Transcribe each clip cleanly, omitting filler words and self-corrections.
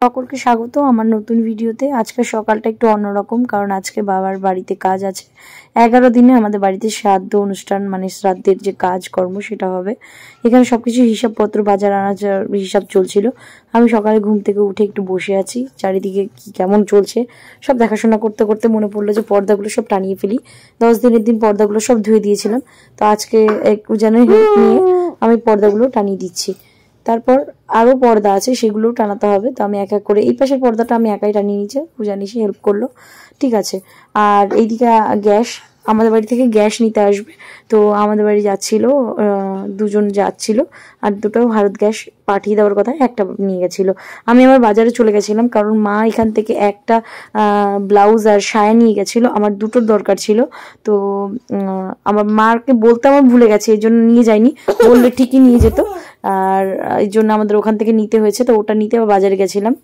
সকলকে স্বাগত আমার নতুন ভিডিওতে। আজকে সকালটা একটু অন্যরকম, কারণ আজকে বাবার বাড়িতে কাজ আছে। 11 দিনে আমাদের বাড়িতে শ্রাদ্ধ অনুষ্ঠান, মানে শ্রাদ্ধের যে কাজকর্ম সেটা হবে। এখানে সবকিছু হিসাবপত্র, বাজার আনার হিসাব চলছিল। আমি সকালে ঘুম থেকে উঠে একটু বসে আছি, চারিদিকে কি কেমন চলছে সব দেখাশোনা করতে করতে মনে পড়লো যে পর্দাগুলো সব টানিয়ে ফেলি। 10 দিনের দিন পর্দাগুলো সব ধুয়ে দিয়েছিলাম, তো আজকে একটু যেন হেল্প নিয়ে আমি পর্দাগুলো টানিয়ে দিচ্ছি। তারপর আরও পর্দা আছে, সেগুলোও টানাতে হবে। তো আমি এক এক করে এই পাশের পর্দাটা আমি একাই টানিয়ে নিয়েছি, পূজা নিশে হেল্প করলো, ঠিক আছে। আর এইদিকে গ্যাস, আমাদের বাড়ি থেকে গ্যাস নিতে আসবে, তো আমাদের বাড়ি যাচ্ছিল, দুজন যাচ্ছিল, আর দুটো ভারত গ্যাস পাঠিয়ে দেওয়ার কথা, একটা নিয়ে গেছিলো। আমি আবার বাজারে চলে গেছিলাম, কারণ মা এখান থেকে একটা ব্লাউজ আর সায়া নিয়ে গেছিলো, আমার দুটোর দরকার ছিল। তো আমার মাকে বলতে আমার ভুলে গেছে, এই জন্য নিয়ে যাইনি, বললে ঠিকই নিয়ে যেত, আর এই জন্য আমাদের ওখান থেকে নিতে হয়েছে। তো ওটা নিতে আবার বাজারে গেছিলাম।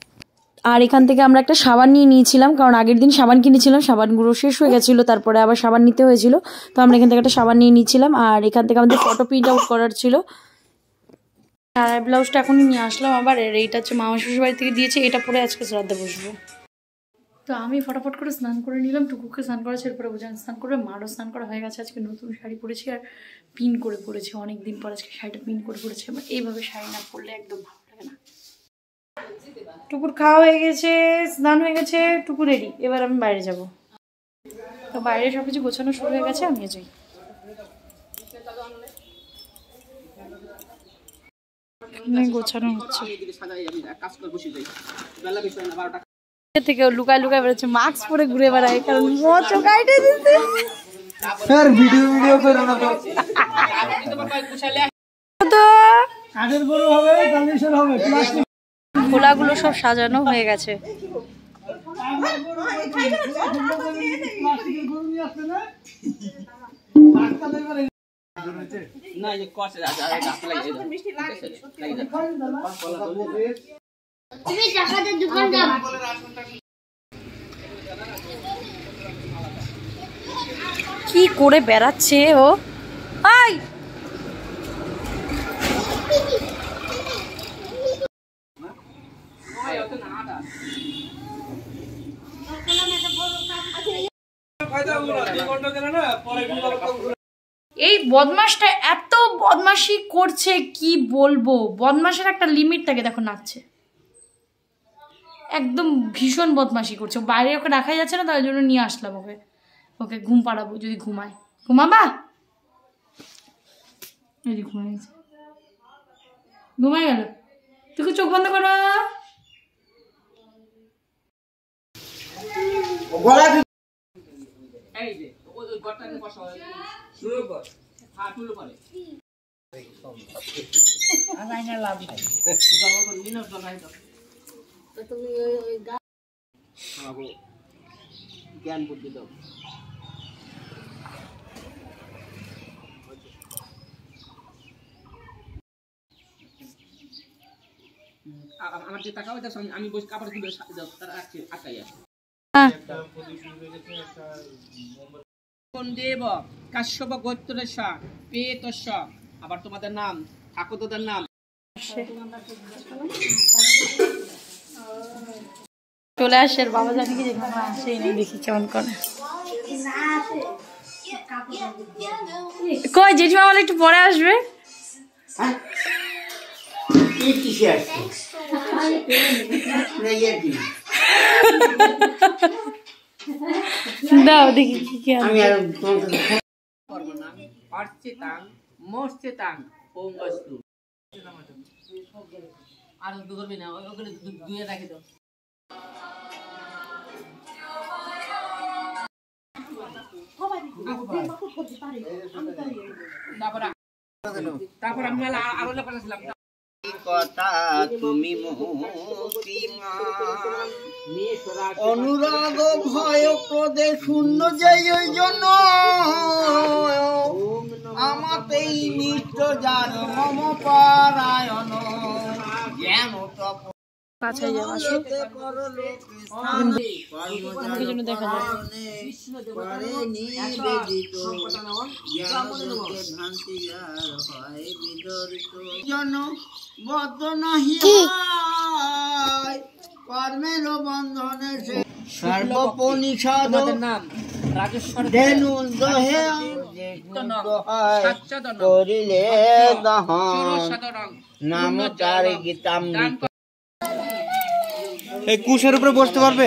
আর এখান থেকে আমরা একটা সাবান নিয়ে নিয়েছিলাম, কারণ আগের দিন সাবান কিনেছিলাম, সাবানগুলো শেষ হয়ে গেছিলো, তারপরে আবার সাবান নিতে হয়েছিল। তো আমরা এখান থেকে একটা সাবান নিয়ে নিয়েছিলাম। আর এখান থেকে আমাদের ফটো প্রিন্ট আউট করার ছিল। আর ব্লাউজটা এখনই নিয়ে আসলাম আবার, এইটা হচ্ছে মামা শ্বশুর বাড়ি থেকে দিয়েছে, এটা পরে আজকে শ্রাদ্ধে বসবো। তো আমি ফটাফট করে স্নান করে নিলাম, টুকুকে স্নান করেছে, এরপরে বুঝান স্নান করবে, মারও স্নান করা হয়ে গেছে। আজকে নতুন শাড়ি পরেছি আর পিন করে পরেছি, অনেকদিন পর আজকে শাড়িটা পিন করে পরেছি। আমার এইভাবে শাড়ি না পরলে একদম ভালো লাগে না। টুকুর খাওয়া হয়ে গেছে, স্নান হয়ে গেছে, টুকু রেডি। এবার আমি বাইরে যাব। তো বাইরে সবকিছু গোছানো শুরু হয়ে গেছে, আমি যাই। গোছানো হচ্ছে থেকে লুকায় লুকায় বেড়াচ্ছে, মাস্ক পরে ঘুরে বেড়ায়, কারণ খোলাগুলো সব সাজানো হয়ে গেছে। কি করে বেড়াচ্ছে ও, আই এই বদমাসটা এত বদমাশি করছে, কি বলবো। বদমাসের একটা লিমিট থাকে, দেখো নাচছে, একদম ভীষণ বদমাশি করছে। বাইরে ওকে রাখাই যাচ্ছে না, তার জন্য নিয়ে আসলাম ওকে। ওকে ঘুম পাড়াবো, যদি ঘুমায়। ঘুমাবা, এই ঘুমাই গেছে, ঘুমাই গেল। তুই চোখ বন্ধ করো। জ্ঞান বুদ্ধি দাও। আমার যে টাকা হইতাছে, আমি বসে কাপড় কিনে তারা আটকাই আছে। কোন দেব কাশ্যপ গোত্রেশ পেতস্য, আবার তোমাদের নাম ঠাকুরদার নাম চলে আসে। বাবা জানি কি যেখানে আসেই নেই, দেখি কেমন করে। কই জেঠিমা বলে একটু পরে আসবে। দাও দেখি কি কি আছে। আর করবি না, ওগুলো ধুয়ে রাখি দাও। তারপর আমি আরো লেখাছিলাম কথা তুমি অনুরাগ ভয় ক্রোধে শূন্য যে জন্য আমাতেই নিষ্ঠ যার মম পারায়ণ জ্ঞান কাছে যাওয়া আসো জন্য দেখা যায় কর্মের বন্ধনে সর্বপনিষদ নাম রাজেশ্বর ধেনু দহে করিলে দহন নাম চার গীতামৃত। এই কুশের উপরে বসতে পারবে?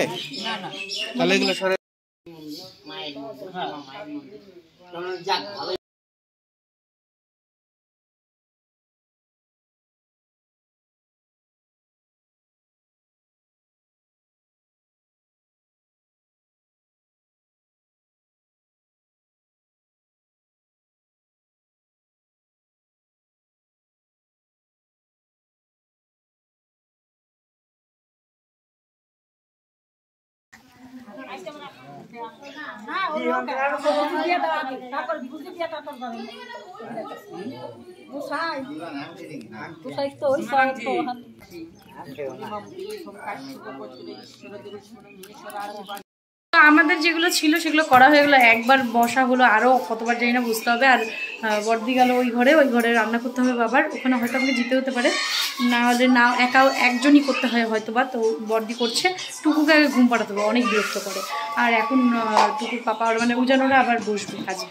তাহলে এগুলো সরে আমাদের যেগুলো ছিল সেগুলো করা হয়ে গেলো, একবার বসা হলো, আরও কতবার যাই না বুঝতে হবে। আর বর্দি গেল ওই ঘরে রান্না করতে হবে বাবার, ওখানে হয়তো আমাকে যেতে হতে পারে, না হলে না একাও একজনই করতে হয় হয়তো বা। তো বর্দি করছে, টুকুকে আগে ঘুম পাড়াতে হবে, অনেক বিরক্ত করে। আর এখন টুকুর পাপা মানে উজানোরা আবার বসবে কাজে।